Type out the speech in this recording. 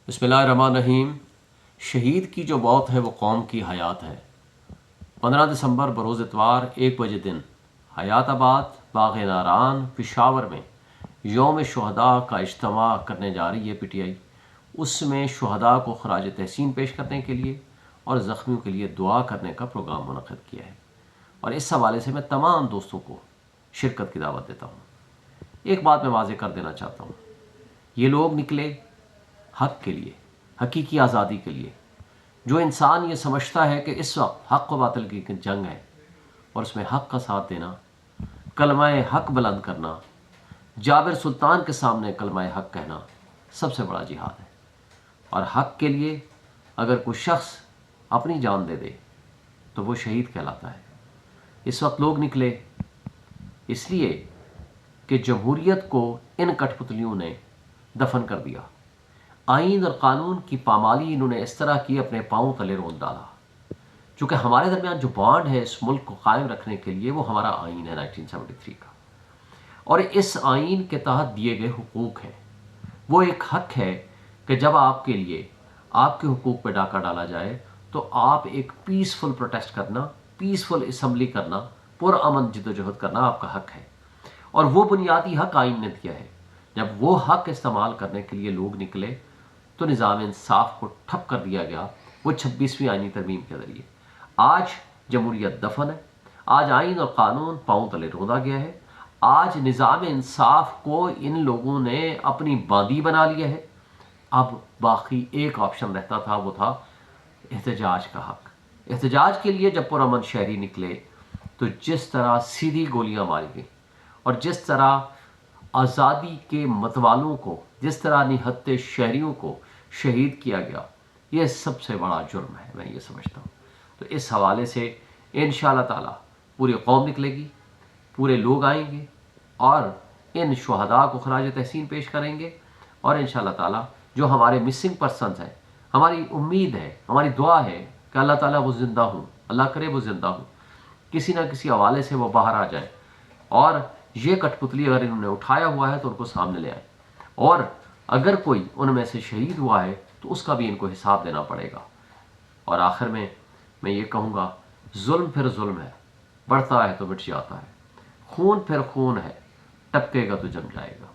بسم اللہ الرحمن الرحیم۔ شہید کی جو موت ہے وہ قوم کی حیات ہے۔ 15 دسمبر بروز اتوار 1 بجے دن حیات آباد باغ ناران پشاور میں یوم شہداء کا اجتماع کرنے جا رہی ہے پی ٹی آئی۔ اس میں شہداء کو خراج تحسین پیش کرنے کے لیے اور زخمیوں کے لیے دعا کرنے کا پروگرام منعقد کیا ہے، اور اس حوالے سے میں تمام دوستوں کو شرکت کی دعوت دیتا ہوں۔ ایک بات میں واضح کر دینا چاہتا ہوں، یہ لوگ نکلے حق کے لیے، حقیقی آزادی کے لیے۔ جو انسان یہ سمجھتا ہے کہ اس وقت حق و باطل کی جنگ ہے اور اس میں حق کا ساتھ دینا، کلمہ حق بلند کرنا، جابر سلطان کے سامنے کلمہ حق کہنا سب سے بڑا جہاد ہے، اور حق کے لیے اگر کوئی شخص اپنی جان دے دے تو وہ شہید کہلاتا ہے۔ اس وقت لوگ نکلے اس لیے کہ جمہوریت کو ان کٹ پتلیوں نے دفن کر دیا۔ آئین اور قانون کی پامالی انہوں نے اس طرح کی اپنے پاؤں تلے رون ڈالا۔ چونکہ ہمارے درمیان جو بانڈ ہے اس ملک کو قائم رکھنے کے لیے وہ ہمارا آئین ہے 1973 کا، اور اس آئین کے تحت دیے گئے حقوق ہیں۔ وہ ایک حق ہے کہ جب آپ کے لیے آپ کے حقوق پہ ڈاکہ ڈالا جائے تو آپ ایک پیسفل پروٹیسٹ کرنا، پیسفل اسمبلی کرنا، پرامن جدوجہد کرنا آپ کا حق ہے، اور وہ بنیادی حق آئین نے دیا ہے۔ جب وہ حق استعمال کرنے کے لیے لوگ نکلے تو نظام انصاف کو ٹھپ کر دیا گیا، وہ 26ویں آئینی ترمیم کے ذریعے۔ آج جمہوریت دفن ہے، آج آئین اور قانون پاؤں تلے روندا گیا ہے، آج نظام انصاف کو ان لوگوں نے اپنی باندی بنا لیا ہے۔ اب باقی ایک آپشن رہتا تھا، وہ تھا احتجاج کا حق۔ احتجاج کے لیے جب پرامن شہری نکلے تو جس طرح سیدھی گولیاں ماری گئیں اور جس طرح آزادی کے متوالوں کو، جس طرح نہتے شہریوں کو شہید کیا گیا، یہ سب سے بڑا جرم ہے، میں یہ سمجھتا ہوں۔ تو اس حوالے سے انشاءاللہ تعالی پوری قوم نکلے گی، پورے لوگ آئیں گے اور ان شہداء کو خراج تحسین پیش کریں گے، اور انشاءاللہ تعالی جو ہمارے مسنگ پرسنز ہیں، ہماری امید ہے، ہماری دعا ہے کہ اللہ تعالیٰ وہ زندہ ہوں، اللہ کرے وہ زندہ ہوں، کسی نہ کسی حوالے سے وہ باہر آ جائیں، اور یہ کٹ پتلی اگر انہوں نے اٹھایا ہوا ہے تو ان کو سامنے لے آئیں، اور اگر کوئی ان میں سے شہید ہوا ہے تو اس کا بھی ان کو حساب دینا پڑے گا۔ اور آخر میں یہ کہوں گا، ظلم پھر ظلم ہے، بڑھتا ہے تو مٹ جاتا ہے، خون پھر خون ہے، ٹپکے گا تو جم جائے گا۔